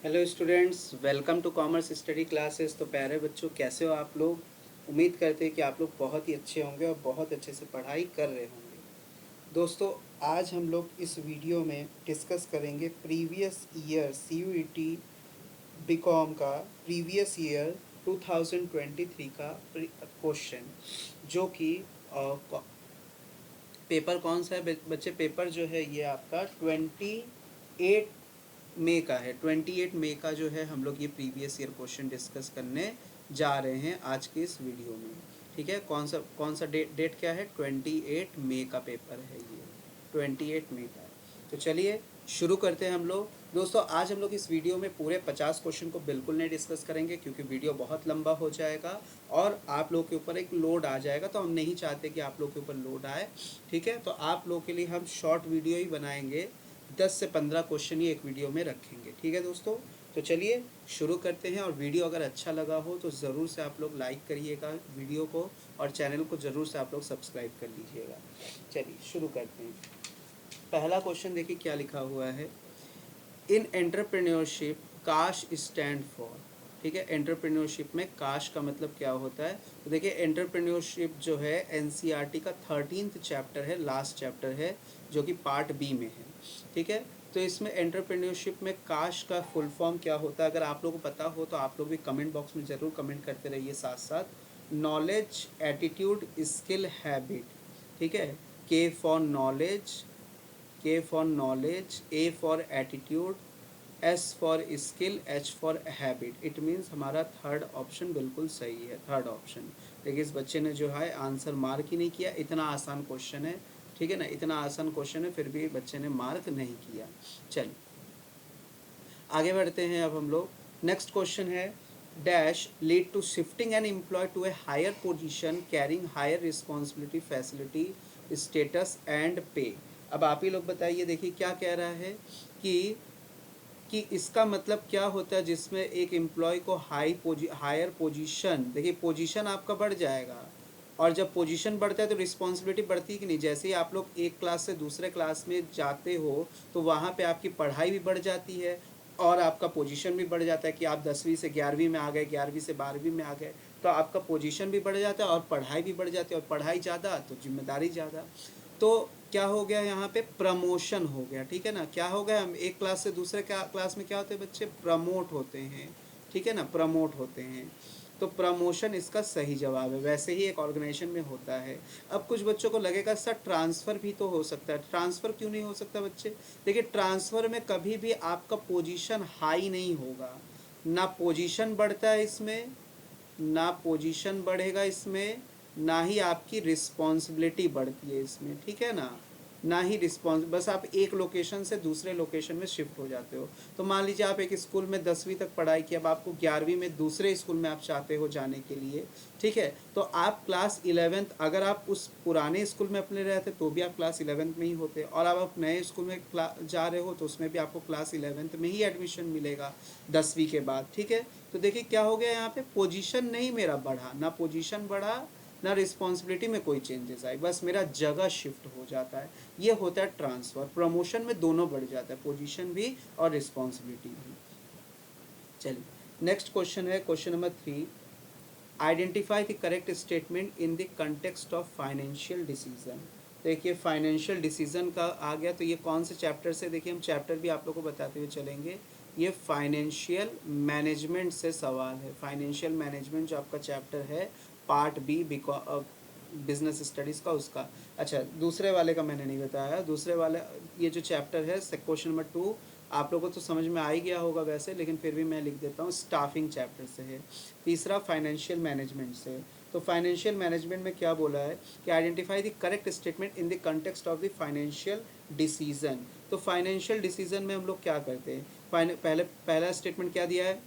Hello students, welcome to commerce study classes. तो प्यारे बच्चों, कैसे हो आप लोग। उम्मीद करते हैं कि आप लोग बहुत ही अच्छे होंगे और बहुत अच्छे से पढ़ाई कर रहे होंगे। दोस्तों, आज हम लोग इस वीडियो में डिस्कस करेंगे प्रीवियस ईयर CUET बीकॉम का प्रीवियस ईयर 2023 का क्वेश्चन, जो कि पेपर कौन सा है बच्चे। पेपर जो है ये आपका 28 मई का है। 28 मई का जो है हम लोग ये प्रीवियस ईयर क्वेश्चन डिस्कस करने जा रहे हैं आज के इस वीडियो में। ठीक है, कौन सा डेट क्या है, 28 मई का पेपर है ये, 28 मई का। तो चलिए शुरू करते हैं हम लोग। दोस्तों, आज हम लोग इस वीडियो में पूरे 50 क्वेश्चन को बिल्कुल नहीं डिस्कस करेंगे, क्योंकि वीडियो बहुत लंबा हो जाएगा और आप लोग के ऊपर एक लोड आ जाएगा। तो हम नहीं चाहते कि आप लोग के ऊपर लोड आए। ठीक है, तो आप लोग के लिए हम शॉर्ट वीडियो ही बनाएंगे, 10 से 15 क्वेश्चन ही एक वीडियो में रखेंगे। ठीक है दोस्तों, तो चलिए शुरू करते हैं। और वीडियो अगर अच्छा लगा हो तो ज़रूर से आप लोग लाइक करिएगा वीडियो को, और चैनल को ज़रूर से आप लोग सब्सक्राइब कर लीजिएगा। चलिए शुरू करते हैं। पहला क्वेश्चन देखिए क्या लिखा हुआ है। इन एंटरप्रेन्योरशिप काश स्टैंड फॉर। ठीक है, एंटरप्रेन्योरशिप में काश का मतलब क्या होता है। तो देखिए, एंटरप्रेन्योरशिप जो है NCERT का 13th चैप्टर है, लास्ट चैप्टर है, जो कि पार्ट बी में है। ठीक है, तो इसमें एंटरप्रेन्योरशिप में काश का फुल फॉर्म क्या होता है, अगर आप लोगों को पता हो तो आप लोग भी कमेंट बॉक्स में ज़रूर कमेंट करते रहिए साथ साथ। Knowledge, attitude, skill, habit. ठीक है, के for knowledge, K for knowledge, A for attitude, S for skill, H for habit। It means हमारा थर्ड ऑप्शन बिल्कुल सही है, थर्ड ऑप्शन। देखिए इस बच्चे ने जो है आंसर मार्क ही नहीं किया। इतना आसान क्वेश्चन है, ठीक है ना, इतना आसान क्वेश्चन है, फिर भी बच्चे ने मार्क नहीं किया। चलिए आगे बढ़ते हैं अब हम लोग। नेक्स्ट क्वेश्चन है, dash lead to shifting an employee to a higher position carrying higher responsibility, facility, status and pay. अब आप ही लोग बताइए। देखिए क्या कह रहा है कि इसका मतलब क्या होता है, जिसमें एक एम्प्लॉय को हायर पोजीशन, देखिए पोजीशन आपका बढ़ जाएगा, और जब पोजीशन बढ़ता है तो रिस्पॉन्सिबिलिटी बढ़ती है कि नहीं। जैसे ही आप लोग एक क्लास से दूसरे क्लास में जाते हो तो वहाँ पे आपकी पढ़ाई भी बढ़ जाती है और आपका पोजीशन भी बढ़ जाता है, कि आप 10वीं से 11वीं में आ गए, 11वीं से 12वीं में आ गए, तो आपका पोजीशन भी बढ़ जाता है और पढ़ाई भी बढ़ जाती है, और पढ़ाई ज़्यादा तो जिम्मेदारी ज़्यादा। तो क्या हो गया यहाँ पे, प्रमोशन हो गया। ठीक है ना, क्या हो गया, हम एक क्लास से दूसरे क्लास में क्या होते हैं बच्चे, प्रमोट होते हैं। ठीक है ना, प्रमोट होते हैं। तो प्रमोशन इसका सही जवाब है। वैसे ही एक ऑर्गेनाइजेशन में होता है। अब कुछ बच्चों को लगेगा सर ट्रांसफ़र भी तो हो सकता है। ट्रांसफ़र क्यों नहीं हो सकता बच्चे। देखिए ट्रांसफ़र में कभी भी आपका पोजीशन हाई नहीं होगा, ना पोजीशन बढ़ता है इसमें, ना पोजीशन बढ़ेगा इसमें, ना ही आपकी रिस्पॉन्सिबिलिटी बढ़ती है इसमें। ठीक है ना ही रिस्पॉन्स, बस आप एक लोकेशन से दूसरे लोकेशन में शिफ्ट हो जाते हो। तो मान लीजिए आप एक स्कूल में 10वीं तक पढ़ाई की, अब आपको 11वीं में दूसरे स्कूल में आप चाहते हो जाने के लिए। ठीक है, तो आप क्लास 11th, अगर आप उस पुराने स्कूल में अपने रहते तो भी आप क्लास 11th में ही होते, और अब आप नए स्कूल में जा रहे हो तो उसमें भी आपको क्लास 11th में ही एडमिशन मिलेगा 10वीं के बाद। ठीक है, तो देखिए क्या हो गया यहाँ पे, पोजीशन नहीं मेरा बढ़ा, ना पोजीशन बढ़ा ना रिस्पॉन्सिबिलिटी में कोई चेंजेस आए, बस मेरा जगह शिफ्ट हो जाता है। ये होता है ट्रांसफ़र। प्रमोशन में दोनों बढ़ जाता है, पोजीशन भी और रिस्पॉन्सिबिलिटी भी। चलिए नेक्स्ट क्वेश्चन है, question number 3। Identify the correct statement in the context of financial decision. देखिए फाइनेंशियल डिसीजन का आ गया, तो ये कौन से चैप्टर से, देखिए हम चैप्टर भी आप लोग को बताते हुए चलेंगे। ये फाइनेंशियल मैनेजमेंट से सवाल है। फाइनेंशियल मैनेजमेंट जो आपका चैप्टर है पार्ट बी बिजनेस स्टडीज़ का, उसका। अच्छा, दूसरे वाले का मैंने नहीं बताया। दूसरे वाले ये जो चैप्टर है क्वेश्चन नंबर 2, आप लोगों को तो समझ में आ ही गया होगा वैसे, लेकिन फिर भी मैं लिख देता हूँ, स्टाफिंग चैप्टर से है। तीसरा फाइनेंशियल मैनेजमेंट से। तो फाइनेंशियल मैनेजमेंट में क्या बोला है कि identify the correct statement in the context of the financial decision. तो फाइनेंशियल डिसीजन में हम लोग क्या करते हैं, पहला स्टेटमेंट क्या दिया है,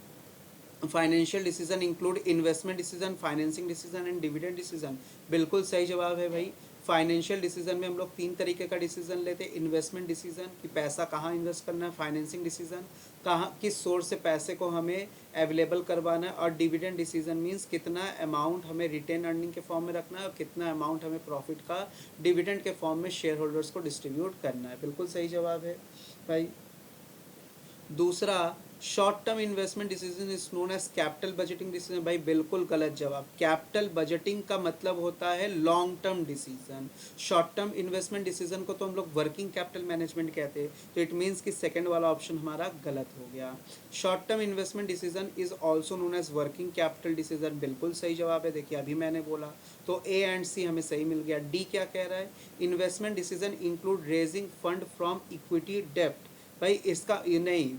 financial decision include investment decision, financing decision and dividend decision. बिल्कुल सही जवाब है भाई। फाइनेंशियल डिसीजन में हम लोग 3 तरीके का डिसीजन लेते हैं। इन्वेस्टमेंट डिसीजन कि पैसा कहाँ इन्वेस्ट करना है, फाइनेंसिंग डिसीजन कहाँ किस सोर्स से पैसे को हमें अवेलेबल करवाना है, और डिविडेंड डिसीजन मीन्स कितना अमाउंट हमें रिटेन अर्निंग के फॉर्म में रखना है और कितना अमाउंट हमें प्रॉफिट का डिविडेंड के फॉर्म में शेयर होल्डर्स को डिस्ट्रीब्यूट करना है। बिल्कुल सही जवाब है भाई। दूसरा short term investment decision is known as capital budgeting decision. भाई बिल्कुल गलत जवाब। कैपिटल बजटिंग का मतलब होता है long term decision. Short term investment decision को तो हम लोग वर्किंग कैपिटल मैनेजमेंट कहते हैं, तो इट मीन्स कि सेकंड वाला ऑप्शन हमारा गलत हो गया। Short term investment decision is also known as working capital decision, बिल्कुल सही जवाब है। देखिए अभी मैंने बोला, तो ए एंड सी हमें सही मिल गया। डी क्या कह रहा है, investment decision include raising fund from equity डेप्ट। भाई इसका ये नहीं,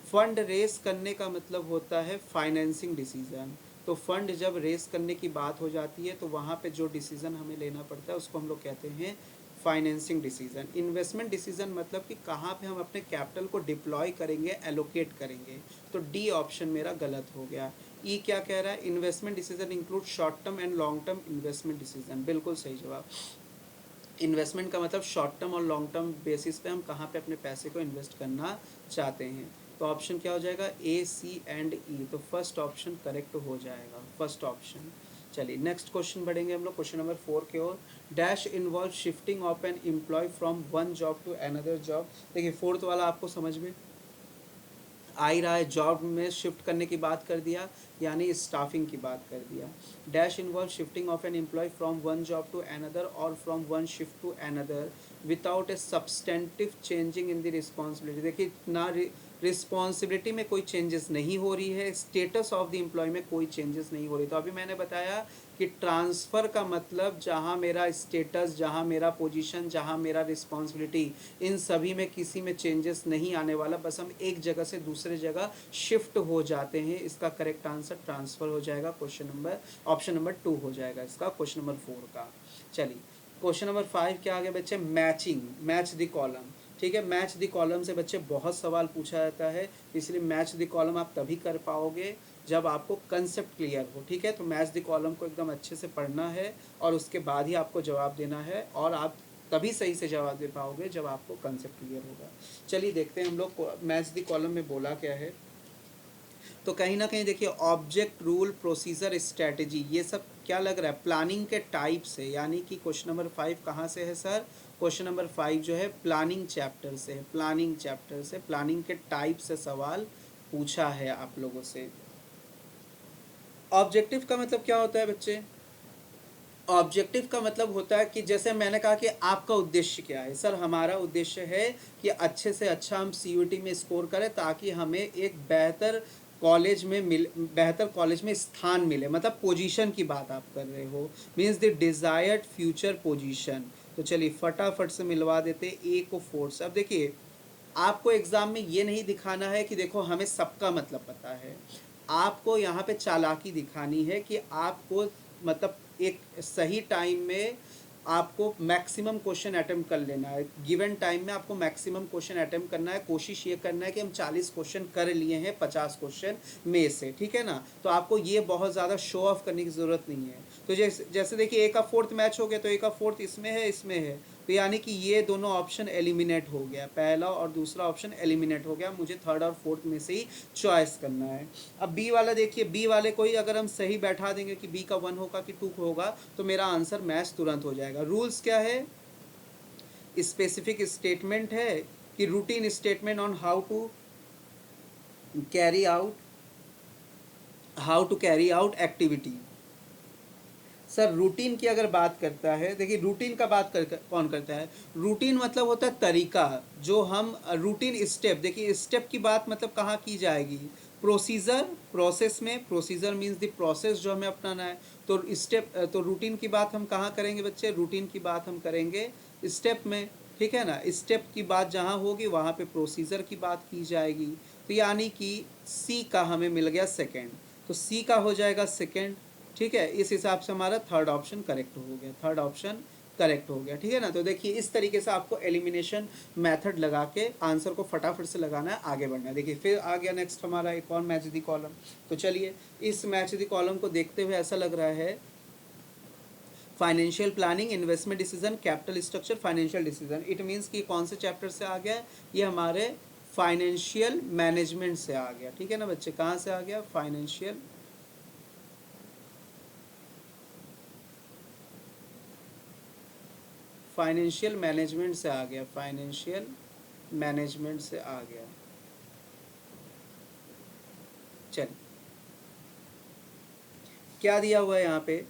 फंड रेस करने का मतलब होता है फाइनेंसिंग डिसीजन। तो फंड जब रेस करने की बात हो जाती है तो वहाँ पे जो डिसीजन हमें लेना पड़ता है उसको हम लोग कहते हैं फाइनेंसिंग डिसीजन। इन्वेस्टमेंट डिसीजन मतलब कि कहाँ पे हम अपने कैपिटल को डिप्लॉय करेंगे, एलोकेट करेंगे। तो डी ऑप्शन मेरा गलत हो गया। ई क्या कह रहा है, investment decision include short term and long term investment decision, बिल्कुल सही जवाब। इन्वेस्टमेंट का मतलब शॉर्ट टर्म और लॉन्ग टर्म बेसिस पे हम कहाँ पे अपने पैसे को इन्वेस्ट करना चाहते हैं। तो ऑप्शन क्या हो जाएगा, ए सी एंड ई। तो फर्स्ट ऑप्शन करेक्ट हो जाएगा, फर्स्ट ऑप्शन। चलिए नेक्स्ट क्वेश्चन बढ़ेंगे हम लोग क्वेश्चन नंबर 4 की ओर। Dash involve shifting of an employ from one job to another job. देखिए फोर्थ वाला आपको समझ में आ ही रहा है, जॉब में शिफ्ट करने की बात कर दिया, यानी स्टाफिंग की बात कर दिया। Dash involve shifting of an employ from one job to another और from one shift to another without a substantive changing in the responsibility. देखिए ना, रिस्पॉन्सिबिलिटी में कोई चेंजेस नहीं हो रही है, स्टेटस ऑफ द एम्प्लॉय में कोई चेंजेस नहीं हो रही। तो अभी मैंने बताया कि ट्रांसफ़र का मतलब जहाँ मेरा स्टेटस, जहाँ मेरा पोजीशन, जहाँ मेरा रिस्पॉन्सिबिलिटी, इन सभी में किसी में चेंजेस नहीं आने वाला, बस हम एक जगह से दूसरे जगह शिफ्ट हो जाते हैं। इसका करेक्ट आंसर ट्रांसफ़र हो जाएगा। क्वेश्चन नंबर ऑप्शन नंबर 2 हो जाएगा इसका, क्वेश्चन नंबर 4 का। चलिए क्वेश्चन नंबर 5 क्या आ गया बच्चे, मैचिंग, मैच द कॉलम। ठीक है, मैच द कॉलम से बच्चे बहुत सवाल पूछा जाता है, इसलिए मैच द कॉलम आप तभी कर पाओगे जब आपको कंसेप्ट क्लियर हो। ठीक है, तो मैच द कॉलम को एकदम अच्छे से पढ़ना है और उसके बाद ही आपको जवाब देना है, और आप तभी सही से जवाब दे पाओगे जब आपको कंसेप्ट क्लियर होगा। चलिए देखते हैं हम लोग मैच द कॉलम में बोला क्या है। तो कहीं ना कहीं देखिए ऑब्जेक्ट, रूल, प्रोसीजर, स्ट्रेटजी, ये सब क्या लग रहा है, प्लानिंग के टाइप से। यानी कि क्वेश्चन नंबर 5 कहाँ से है सर, क्वेश्चन नंबर 5 जो है प्लानिंग चैप्टर से है, प्लानिंग चैप्टर से, प्लानिंग के टाइप से सवाल पूछा है आप लोगों से। ऑब्जेक्टिव का मतलब क्या होता है बच्चे, ऑब्जेक्टिव का मतलब होता है कि जैसे मैंने कहा कि आपका उद्देश्य क्या है। सर हमारा उद्देश्य है कि अच्छे से अच्छा हम सीयूटी में स्कोर करें ताकि हमें एक बेहतर कॉलेज में बेहतर कॉलेज में स्थान मिले, मतलब पोजीशन की बात आप कर रहे हो, means the desired future position. तो चलिए फटाफट से मिलवा देते ए को 4 से। अब देखिए आपको एग्ज़ाम में ये नहीं दिखाना है कि देखो हमें सबका मतलब पता है, आपको यहाँ पे चालाकी दिखानी है कि आपको मतलब एक सही टाइम में आपको मैक्सिमम क्वेश्चन अटेम्प्ट कर लेना है। गिवन टाइम में आपको मैक्सिमम क्वेश्चन अटेम्प्ट करना है। कोशिश ये करना है कि हम 40 क्वेश्चन कर लिए हैं 50 क्वेश्चन में से, ठीक है ना। तो आपको ये बहुत ज़्यादा शो ऑफ करने की ज़रूरत नहीं है। तो जैसे देखिए ए का 4th मैच हो गया, तो ए का 4th इसमें है, इसमें है, तो यानी कि ये दोनों ऑप्शन एलिमिनेट हो गया, पहला और दूसरा ऑप्शन एलिमिनेट हो गया। मुझे 3rd और 4th में से ही चॉइस करना है। अब बी वाला देखिए, बी वाले को ही अगर हम सही बैठा देंगे कि बी का 1 होगा कि 2 होगा, तो मेरा आंसर मैच तुरंत हो जाएगा। रूल्स क्या है, स्पेसिफिक स्टेटमेंट है कि routine statement on carry out how to carry out activity. Sir routine की अगर बात करता है, देखिए रूटीन का बात कौन करता है, रूटीन मतलब होता है तरीका, जो हम रूटीन स्टेप, देखिए स्टेप की बात मतलब कहाँ की जाएगी, प्रोसीजर, प्रोसेस में, प्रोसीजर मींस द प्रोसेस जो हमें अपनाना है। तो स्टेप, तो रूटीन की बात हम कहाँ करेंगे बच्चे, रूटीन की बात हम करेंगे स्टेप में, ठीक है ना। स्टेप की बात जहाँ होगी वहाँ पे प्रोसीजर की बात की जाएगी। तो यानी कि सी का हमें मिल गया सेकेंड, तो सी का हो जाएगा सेकेंड, ठीक है। इस हिसाब से हमारा 3rd ऑप्शन करेक्ट हो गया, 3rd ऑप्शन करेक्ट हो गया, ठीक है ना। तो देखिए इस तरीके से आपको एलिमिनेशन मेथड लगा के आंसर को फटाफट से लगाना है, आगे बढ़ना है। देखिए फिर आ गया नेक्स्ट हमारा एक और मैच दी कॉलम। तो चलिए इस मैच दी कॉलम को देखते हुए ऐसा लग रहा है, financial planning, investment decision, capital structure, financial decision. It means कि कौन से चैप्टर से आ गया, ये हमारे फाइनेंशियल मैनेजमेंट से आ गया, ठीक है ना बच्चे। कहाँ से आ गया, फाइनेंशियल मैनेजमेंट से आ गया, फाइनेंशियल मैनेजमेंट से आ गया। चलिए क्या दिया हुआ है यहाँ पे,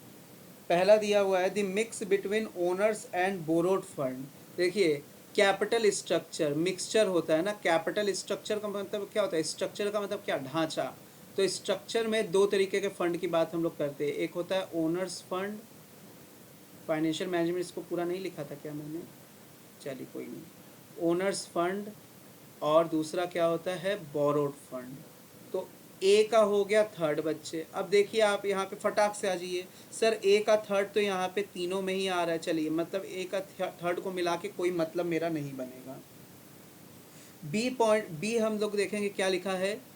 पहला दिया हुआ है the mix between owners and borrowed fund. देखिए कैपिटल स्ट्रक्चर मिक्सचर होता है ना, कैपिटल स्ट्रक्चर का मतलब क्या होता है, स्ट्रक्चर का मतलब क्या, ढांचा। तो स्ट्रक्चर में दो तरीके के फंड की बात हम लोग करते हैं, एक होता है ओनर्स फंड, फाइनेंशियल मैनेजमेंट इसको पूरा नहीं लिखा था क्या मैंने, चलिए कोई नहीं, ओनर्स फंड, और दूसरा क्या होता है बोरोड फंड। तो ए का हो गया थर्ड बच्चे। अब देखिए आप यहाँ पे फटाक से आ जाइए, सर ए का थर्ड तो यहाँ पे तीनों में ही आ रहा है, चलिए मतलब ए का थर्ड को मिला के कोई मतलब मेरा नहीं बनेगा। बी पॉइंट, बी हम लोग देखेंगे क्या लिखा है,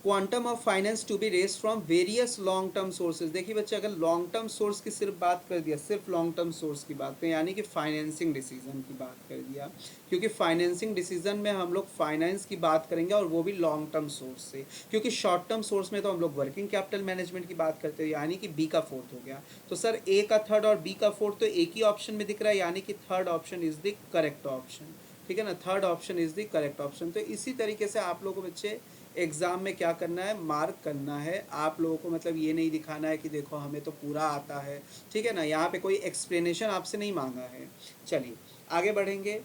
quantum of finance to be raised from various long term sources. देखिए बच्चे अगर लॉन्ग टर्म सोर्स की सिर्फ बात कर दिया, सिर्फ लॉन्ग टर्म सोर्स की बात, तो यानी कि फाइनेंसिंग डिसीजन की बात कर दिया, क्योंकि फाइनेंसिंग डिसीजन में हम लोग फाइनेंस की बात करेंगे और वो भी लॉन्ग टर्म सोर्स से, क्योंकि शॉर्ट टर्म सोर्स में तो हम लोग वर्किंग कैपिटल मैनेजमेंट की बात करते हैं, यानी कि बी का फोर्थ हो गया। तो सर ए का थर्ड और बी का फोर्थ तो एक ही ऑप्शन में दिख रहा है, यानी कि third option is the correct option, ठीक है ना, third option is the correct option. तो इसी तरीके से आप लोगों को बच्चे एग्ज़ाम में क्या करना है, मार्क करना है आप लोगों को, मतलब ये नहीं दिखाना है कि देखो हमें तो पूरा आता है, ठीक है ना, यहाँ पे कोई एक्सप्लेनेशन आपसे नहीं मांगा है। चलिए आगे बढ़ेंगे।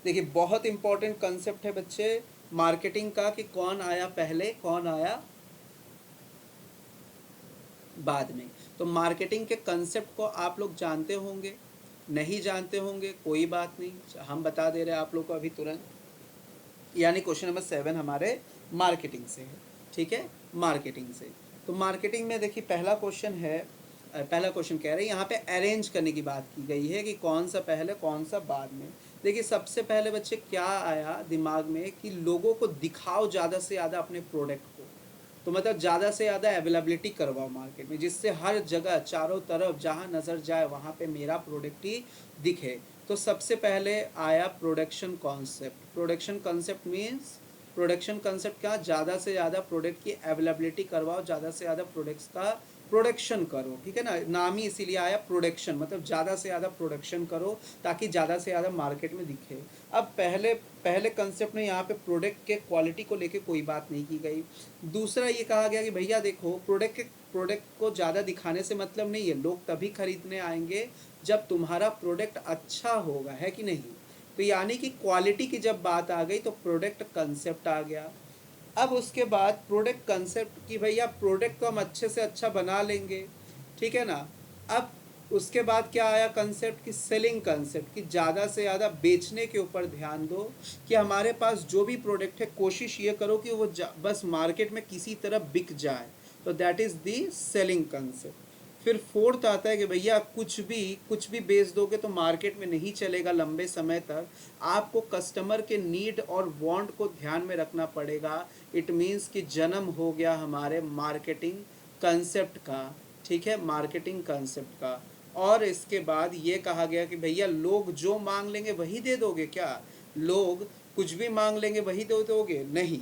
देखिए बहुत इंपॉर्टेंट कंसेप्ट है बच्चे मार्केटिंग का, कि कौन आया पहले कौन आया बाद में। तो मार्केटिंग के कंसेप्ट को आप लोग जानते होंगे, नहीं जानते होंगे कोई बात नहीं, हम बता दे रहे हैं आप लोग को अभी तुरंत। यानी क्वेश्चन नंबर 7 हमारे मार्केटिंग से है, ठीक है, मार्केटिंग से। तो मार्केटिंग में देखिए पहला क्वेश्चन है, पहला क्वेश्चन कह रहे हैं यहाँ पे अरेंज करने की बात की गई है कि कौन सा पहले कौन सा बाद में। देखिए सबसे पहले बच्चे क्या आया दिमाग में कि लोगों को दिखाओ ज़्यादा से ज़्यादा अपने प्रोडक्ट को, तो मतलब ज़्यादा से ज़्यादा अवेलेबिलिटी करवाओ मार्केट में, जिससे हर जगह चारों तरफ जहाँ नज़र जाए वहाँ पे मेरा प्रोडक्ट ही दिखे। तो सबसे पहले आया production concept. Production concept means, production concept क्या, ज़्यादा से ज़्यादा प्रोडक्ट की अवेलेबिलिटी करवाओ, ज़्यादा से ज़्यादा प्रोडक्ट्स का प्रोडक्शन करो, ठीक है ना, नाम ही इसीलिए आया प्रोडक्शन, मतलब ज़्यादा से ज़्यादा प्रोडक्शन करो ताकि ज़्यादा से ज़्यादा मार्केट में दिखे। अब पहले पहले कंसेप्ट में यहाँ पे प्रोडक्ट के क्वालिटी को लेके कोई बात नहीं की गई। दूसरा ये कहा गया कि भैया देखो प्रोडक्ट को ज़्यादा दिखाने से मतलब नहीं है, लोग तभी खरीदने आएंगे जब तुम्हारा प्रोडक्ट अच्छा होगा, है कि नहीं। तो यानी कि क्वालिटी की जब बात आ गई तो प्रोडक्ट कंसेप्ट आ गया। अब उसके बाद प्रोडक्ट कंसेप्ट की भैया प्रोडक्ट को हम अच्छे से अच्छा बना लेंगे, ठीक है ना। अब उसके बाद क्या आया कंसेप्ट की सेलिंग कंसेप्ट, कि ज़्यादा से ज़्यादा बेचने के ऊपर ध्यान दो, कि हमारे पास जो भी प्रोडक्ट है कोशिश ये करो कि वो बस मार्केट में किसी तरह बिक जाए, तो that is the selling concept. फिर फोर्थ आता है कि भैया कुछ भी बेच दोगे तो मार्केट में नहीं चलेगा लंबे समय तक, आपको कस्टमर के नीड और वांट को ध्यान में रखना पड़ेगा। इट मीन्स कि जन्म हो गया हमारे मार्केटिंग कंसेप्ट का, ठीक है, मार्केटिंग कंसेप्ट का। और इसके बाद ये कहा गया कि भैया लोग जो मांग लेंगे वही दे दोगे क्या, लोग कुछ भी मांग लेंगे वही दे दोगे, नहीं,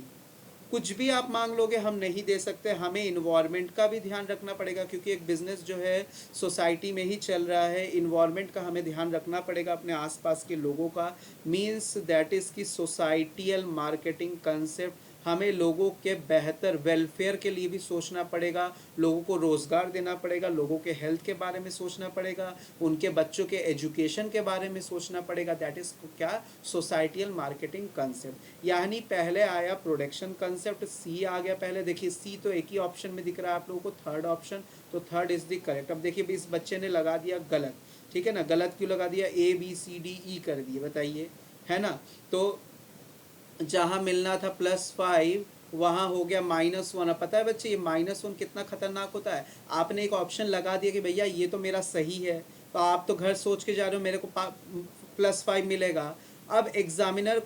कुछ भी आप मांग लोगे हम नहीं दे सकते, हमें इन्वायरमेंट का भी ध्यान रखना पड़ेगा, क्योंकि एक बिजनेस जो है सोसाइटी में ही चल रहा है, इन्वायरमेंट का हमें ध्यान रखना पड़ेगा, अपने आसपास के लोगों का। मीन्स दैट इज़ की सोसाइटियल मार्केटिंग कंसेप्ट, हमें लोगों के बेहतर वेलफेयर के लिए भी सोचना पड़ेगा, लोगों को रोज़गार देना पड़ेगा, लोगों के हेल्थ के बारे में सोचना पड़ेगा, उनके बच्चों के एजुकेशन के बारे में सोचना पड़ेगा। दैट इज़ क्या, सोसाइटियल मार्केटिंग कंसेप्ट। यानी पहले आया प्रोडक्शन कंसेप्ट, सी आ गया पहले। देखिए सी तो एक ही ऑप्शन में दिख रहा है आप लोगों को, थर्ड ऑप्शन, तो थर्ड इज़ द करेक्ट। अब देखिए इस बच्चे ने लगा दिया गलत, ठीक है ना, गलत क्यों लगा दिया, A B C D E कर दिए, बताइए, है ना। तो जहाँ मिलना था +5 वहाँ हो गया -1। अब पता है बच्चे ये -1 कितना खतरनाक होता है, आपने एक ऑप्शन लगा दिया कि भैया ये तो मेरा सही है, तो आप तो घर सोच के जा रहे हो मेरे को +5 मिलेगा। अब एग्जामिनर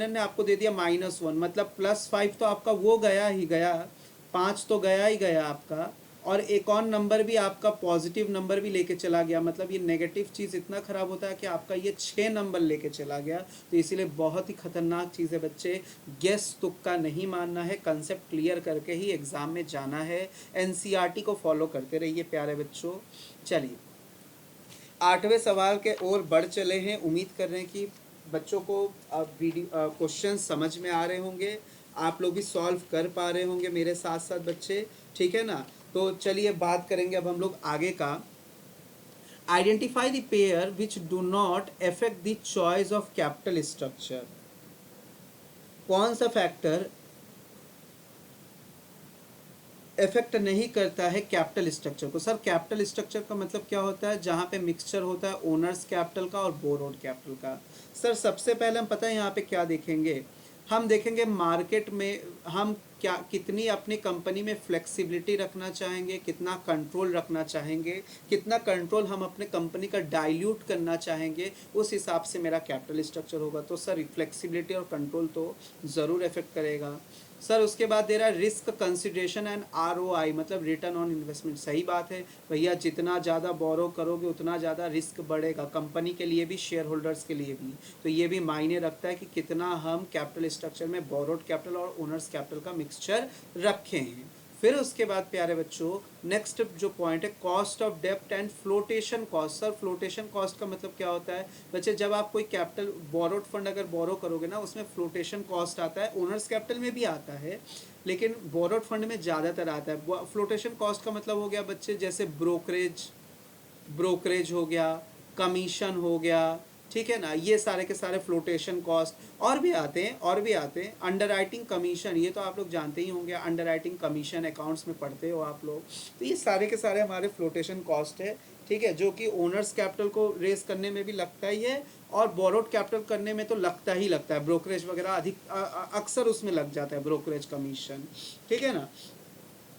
ने आपको दे दिया -1, मतलब +5 तो आपका वो गया ही गया, 5 तो गया ही गया आपका, और एक और नंबर भी आपका पॉजिटिव नंबर भी लेके चला गया, मतलब ये नेगेटिव चीज़ इतना ख़राब होता है कि आपका ये 6 नंबर लेके चला गया। तो इसीलिए बहुत ही खतरनाक चीज़ है बच्चे, गेस तुक्का नहीं मानना है, कंसेप्ट क्लियर करके ही एग्ज़ाम में जाना है। एनसीईआरटी को फॉलो करते रहिए प्यारे बच्चों। चलिए 8वें सवाल के ओर बढ़ चले हैं, उम्मीद कर रहे हैं कि बच्चों को वीडियो क्वेश्चन समझ में आ रहे होंगे, आप लोग भी सॉल्व कर पा रहे होंगे मेरे साथ साथ बच्चे, ठीक है ना। तो चलिए बात करेंगे अब हम लोग आगे का। Identify the pair which do not affect the choice of capital structure. कौन सा फैक्टर इफेक्ट नहीं करता है कैपिटल स्ट्रक्चर को? सर कैपिटल स्ट्रक्चर का मतलब क्या होता है? जहाँ पे मिक्सचर होता है ओनर्स कैपिटल का और बोरोड कैपिटल का। सर सबसे पहले हम पता है यहाँ पे क्या देखेंगे, हम देखेंगे मार्केट में हम क्या कितनी अपनी कंपनी में फ्लेक्सिबिलिटी रखना चाहेंगे, कितना कंट्रोल रखना चाहेंगे, कितना कंट्रोल हम अपने कंपनी का डाइल्यूट करना चाहेंगे, उस हिसाब से मेरा कैपिटल स्ट्रक्चर होगा। तो सर फ्लेक्सिबिलिटी और कंट्रोल तो ज़रूर इफेक्ट करेगा। सर उसके बाद दे रहा है रिस्क कंसिडरेशन एंड ROI, मतलब रिटर्न ऑन इन्वेस्टमेंट। सही बात है भैया, जितना ज़्यादा बोरो करोगे उतना ज़्यादा रिस्क बढ़ेगा, कंपनी के लिए भी शेयर होल्डर्स के लिए भी। तो ये भी मायने रखता है कि कितना हम कैपिटल स्ट्रक्चर में बोरोड कैपिटल और ओनर्स कैपिटल का मिक्सचर रखे हैं। फिर उसके बाद प्यारे बच्चों नेक्स्ट जो पॉइंट है कॉस्ट ऑफ डेप्ट and flotation cost. Sir flotation cost का मतलब क्या होता है बच्चे? जब आप कोई कैपिटल बोरोड फंड अगर बोरो करोगे ना, उसमें फ्लोटेशन कॉस्ट आता है, ओनर्स कैपिटल में भी आता है लेकिन बोरोड फंड में ज़्यादातर आता है। फ्लोटेशन कॉस्ट का मतलब हो गया बच्चे जैसे ब्रोकरेज हो गया, कमीशन हो गया, ठीक है ना, ये सारे के सारे फ्लोटेशन कॉस्ट। और भी आते हैं अंडर राइटिंग कमीशन, ये तो आप लोग जानते ही होंगे, अंडर राइटिंग कमीशन अकाउंट्स में पढ़ते हो आप लोग। तो ये सारे के सारे हमारे फ्लोटेशन कॉस्ट है, ठीक है, जो कि ओनर्स कैपिटल को रेस करने में भी लगता ही है और बोरोड कैपिटल करने में तो लगता ही लगता है। ब्रोकरेज वगैरह अधिक अक्सर उसमें लग जाता है ब्रोकरेज कमीशन, ठीक है ना।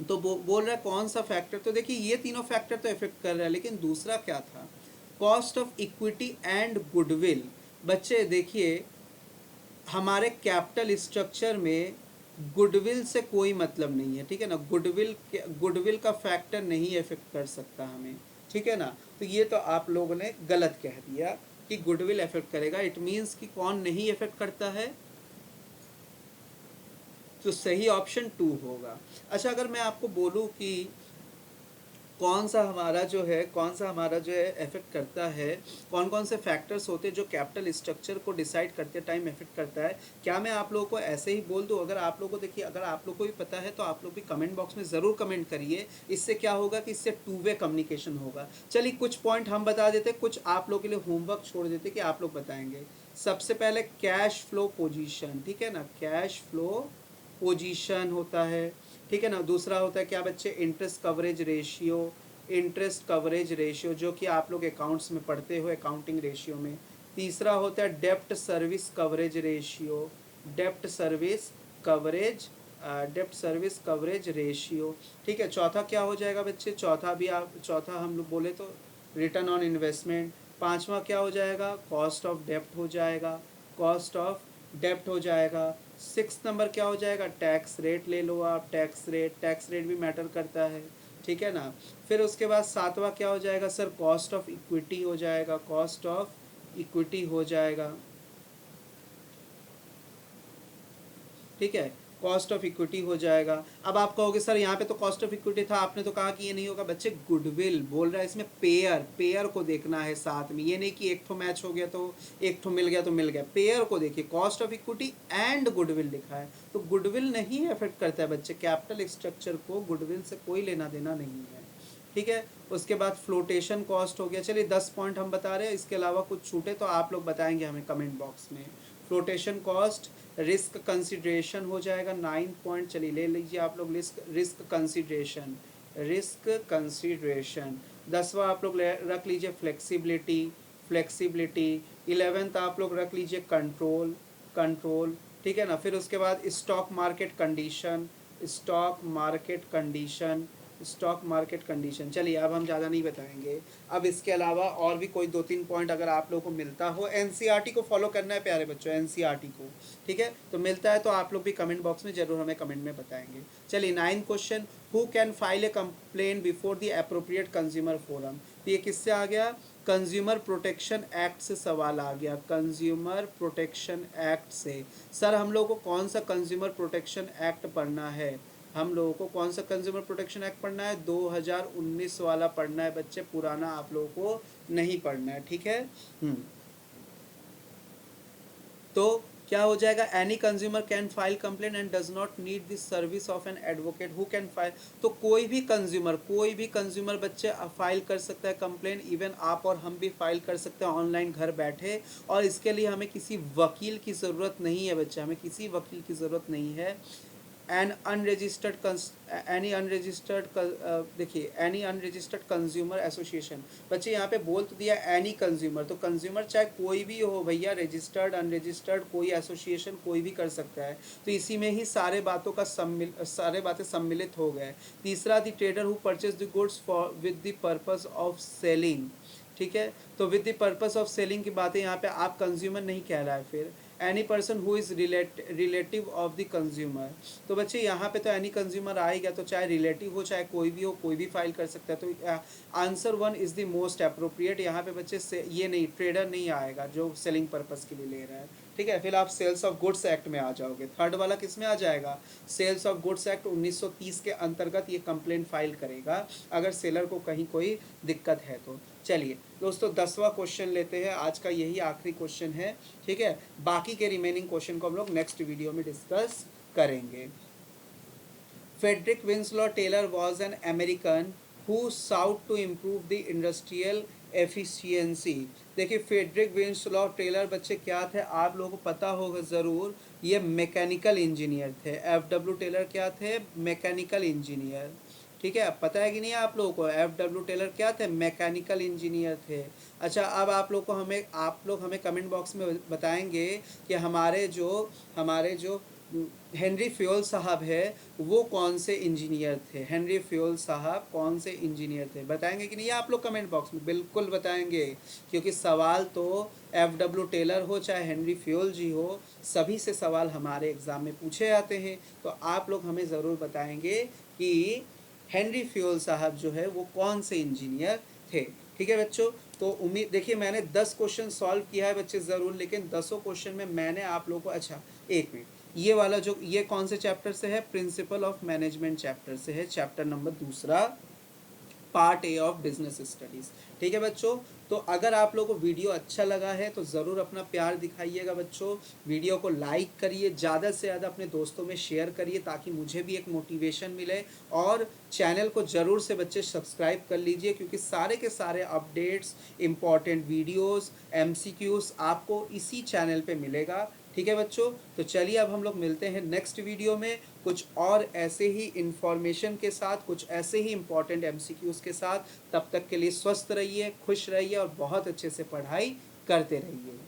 तो बोल रहा है कौन सा फैक्टर? तो देखिए ये तीनों फैक्टर तो इफेक्ट कर रहा है, लेकिन दूसरा क्या था? Cost of equity and goodwill. बच्चे देखिए हमारे कैपिटल स्ट्रक्चर में गुडविल से कोई मतलब नहीं है, ठीक है ना। गुडविल का फैक्टर नहीं इफेक्ट कर सकता हमें, ठीक है ना। तो ये तो आप लोगों ने गलत कह दिया कि गुडविल इफेक्ट करेगा। इट मीन्स कि कौन नहीं इफेक्ट करता है? तो सही ऑप्शन 2 होगा। अच्छा अगर मैं आपको बोलूं कि कौन सा हमारा जो है इफेक्ट करता है, कौन कौन से फैक्टर्स होते हैं जो कैपिटल स्ट्रक्चर को डिसाइड करते टाइम इफेक्ट करता है, क्या मैं आप लोगों को ऐसे ही बोल दूं? अगर आप लोगों को देखिए, अगर आप लोगों को भी पता है तो आप लोग भी कमेंट बॉक्स में ज़रूर कमेंट करिए। इससे क्या होगा कि इससे 2 वे कम्युनिकेशन होगा। चलिए कुछ पॉइंट हम बता देते, कुछ आप लोगों के लिए होमवर्क छोड़ देते कि आप लोग बताएंगे। सबसे पहले कैश फ्लो पोजीशन, ठीक है ना, कैश फ्लो पोजीशन होता है, ठीक है ना। दूसरा होता है क्या बच्चे? इंटरेस्ट कवरेज रेशियो, जो कि आप लोग अकाउंट्स में पढ़ते हो, अकाउंटिंग रेशियो में। तीसरा होता है डेप्ट सर्विस कवरेज रेशियो, डेप्ट सर्विस कवरेज डेप्ट सर्विस कवरेज रेशियो, ठीक है। चौथा क्या हो जाएगा बच्चे? चौथा हम लोग बोले तो रिटर्न ऑन इन्वेस्टमेंट। पांचवा क्या हो जाएगा? कॉस्ट ऑफ डेप्ट हो जाएगा, कॉस्ट ऑफ डेप्ट हो जाएगा। 6 नंबर क्या हो जाएगा? टैक्स रेट ले लो आप, टैक्स रेट भी मैटर करता है, ठीक है ना। फिर उसके बाद 7वां क्या हो जाएगा सर? कॉस्ट ऑफ इक्विटी हो जाएगा, कॉस्ट ऑफ इक्विटी हो जाएगा, ठीक है, कॉस्ट ऑफ इक्विटी हो जाएगा। अब आप कहोगे सर यहाँ पे तो कॉस्ट ऑफ इक्विटी था, आपने तो कहा कि ये नहीं होगा। बच्चे गुडविल बोल रहा है, इसमें पेयर को देखना है साथ में, ये नहीं कि एक ठो मैच हो गया तो एक ठो मिल गया तो मिल गया। पेयर को देखिए, cost of equity and goodwill लिखा है, तो गुडविल नहीं इफेक्ट करता है बच्चे कैपिटल स्ट्रक्चर को, गुडविल से कोई लेना देना नहीं है, ठीक है। उसके बाद फ्लोटेशन कॉस्ट हो गया। चलिए 10 पॉइंट हम बता रहे हैं, इसके अलावा कुछ छूटे तो आप लोग बताएंगे हमें कमेंट बॉक्स में। फ्लोटेशन कॉस्ट, रिस्क कंसिडरेशन हो जाएगा 9 पॉइंट। चलिए ले लीजिए आप लोग रिस्क कंसिडरेशन। 10वां आप लोग रख लीजिए फ्लेक्सिबिलिटी। 11th आप लोग रख लीजिए कंट्रोल, ठीक है ना। फिर उसके बाद स्टॉक मार्केट कंडीशन। चलिए अब हम ज़्यादा नहीं बताएंगे। अब इसके अलावा और भी कोई 2-3 पॉइंट अगर आप लोगों को मिलता हो, एनसीईआरटी को फॉलो करना है प्यारे बच्चों, एनसीईआरटी को, ठीक है, तो मिलता है तो आप लोग भी कमेंट बॉक्स में जरूर हमें कमेंट में बताएंगे। चलिए 9 question, who can file A complain before the appropriate consumer forum. तो ये किससे आ गया? कंज्यूमर प्रोटेक्शन एक्ट से सवाल आ गया, कंज्यूमर प्रोटेक्शन एक्ट से। सर हम लोग को कौन सा कंज्यूमर प्रोटेक्शन एक्ट पढ़ना है? हम लोगों को कौन सा कंज्यूमर प्रोटेक्शन एक्ट पढ़ना है? 2019 वाला पढ़ना है बच्चे, पुराना आप लोगों को नहीं पढ़ना है, ठीक है। तो क्या हो जाएगा, any consumer can file complaint and does not need this service of an advocate who can file. तो कोई भी कंज्यूमर बच्चे फाइल कर सकता है कंप्लेंट, इवन आप और हम भी फाइल कर सकते हैं ऑनलाइन घर बैठे। और इसके लिए हमें किसी वकील की ज़रूरत नहीं है बच्चे, हमें किसी वकील की ज़रूरत नहीं है। एन अनरजिस्टर्ड एनी अनरजिस्टर्ड देखिए एनी अनरजिस्टर्ड कंज्यूमर एसोसिएशन, बच्चे यहाँ पे बोल तो दिया एनी कंज्यूमर, तो कंज्यूमर चाहे कोई भी हो भैया, रजिस्टर्ड अनरजिस्टर्ड कोई एसोसिएशन कोई भी कर सकता है। तो इसी में ही सारे बातें सम्मिलित हो गए। तीसरा, the trader who purchase the goods for with the purpose of selling. ठीक है, तो with the purpose of selling की बातें यहाँ पे आप कंज्यूमर नहीं कह रहा है। फिर any person who is relative of the consumer, तो बच्चे यहाँ पे तो एनी कंज्यूमर आ ही गया, तो चाहे रिलेटिव हो चाहे कोई भी हो, कोई भी फाइल कर सकता है। तो answer one is the most appropriate. यहाँ पे बच्चे से ये नहीं, ट्रेडर नहीं आएगा जो सेलिंग पर्पस के लिए ले रहा है। ठीक है, फिर आप सेल्स ऑफ गुड्स एक्ट में आ जाओगे। थर्ड वाला किस में आ जाएगा, सेल्स ऑफ गुड्स एक्ट 1930 के अंतर्गत ये कंप्लेंट फाइल करेगा अगर सेलर को कहीं कोई दिक्कत है तो। चलिए दोस्तों, 10वां क्वेश्चन लेते हैं, आज का यही आखिरी क्वेश्चन है। ठीक है, बाकी के रिमेनिंग क्वेश्चन को हम लोग नेक्स्ट वीडियो में डिस्कस करेंगे। Frederick Winslow Taylor was an American who sought to improve the industrial efficiency. देखिए फ्रेडरिक विंसलॉ टेलर बच्चे क्या थे, आप लोगों को पता होगा ज़रूर, ये मैकेनिकल इंजीनियर थे। एफ.डब्ल्यू. टेलर क्या थे, मैकेनिकल इंजीनियर। ठीक है, अब पता है कि नहीं आप लोगों को, एफ.डब्ल्यू. टेलर क्या थे, मैकेनिकल इंजीनियर थे। अच्छा, अब आप लोग हमें कमेंट बॉक्स में बताएंगे कि हमारे जो हेनरी फ्योल साहब है वो कौन से इंजीनियर थे। हेनरी फ्योल साहब कौन से इंजीनियर थे, बताएंगे कि नहीं आप लोग कमेंट बॉक्स में, बिल्कुल बताएंगे, क्योंकि सवाल तो एफ.डब्ल्यू. टेलर हो चाहे हेनरी फ्योल जी हो, सभी से सवाल हमारे एग्ज़ाम में पूछे जाते हैं। तो आप लोग हमें ज़रूर बताएंगे कि हेनरी फ्योल साहब जो है वो कौन से इंजीनियर थे। ठीक है बच्चों, तो उम्मीद, देखिए मैंने 10 क्वेश्चन सॉल्व किया है बच्चे ज़रूर, लेकिन 10 क्वेश्चन में मैंने आप लोगों को, अच्छा एक मिनट, ये वाला जो, ये कौन से चैप्टर से है, प्रिंसिपल ऑफ मैनेजमेंट चैप्टर से है, chapter number 2, part A of business studies. ठीक है बच्चों, तो अगर आप लोगों को वीडियो अच्छा लगा है तो ज़रूर अपना प्यार दिखाइएगा बच्चों। वीडियो को लाइक करिए, ज़्यादा से ज़्यादा अपने दोस्तों में शेयर करिए ताकि मुझे भी एक मोटिवेशन मिले। और चैनल को ज़रूर से बच्चे सब्सक्राइब कर लीजिए, क्योंकि सारे के सारे अपडेट्स, इम्पॉर्टेंट वीडियोस, MCQs आपको इसी चैनल पे मिलेगा। ठीक है बच्चों, तो चलिए अब हम लोग मिलते हैं नेक्स्ट वीडियो में कुछ और ऐसे ही इन्फॉर्मेशन के साथ, कुछ ऐसे ही इम्पॉर्टेंट MCQs के साथ। तब तक के लिए स्वस्थ रहिए, खुश रहिए और बहुत अच्छे से पढ़ाई करते रहिए।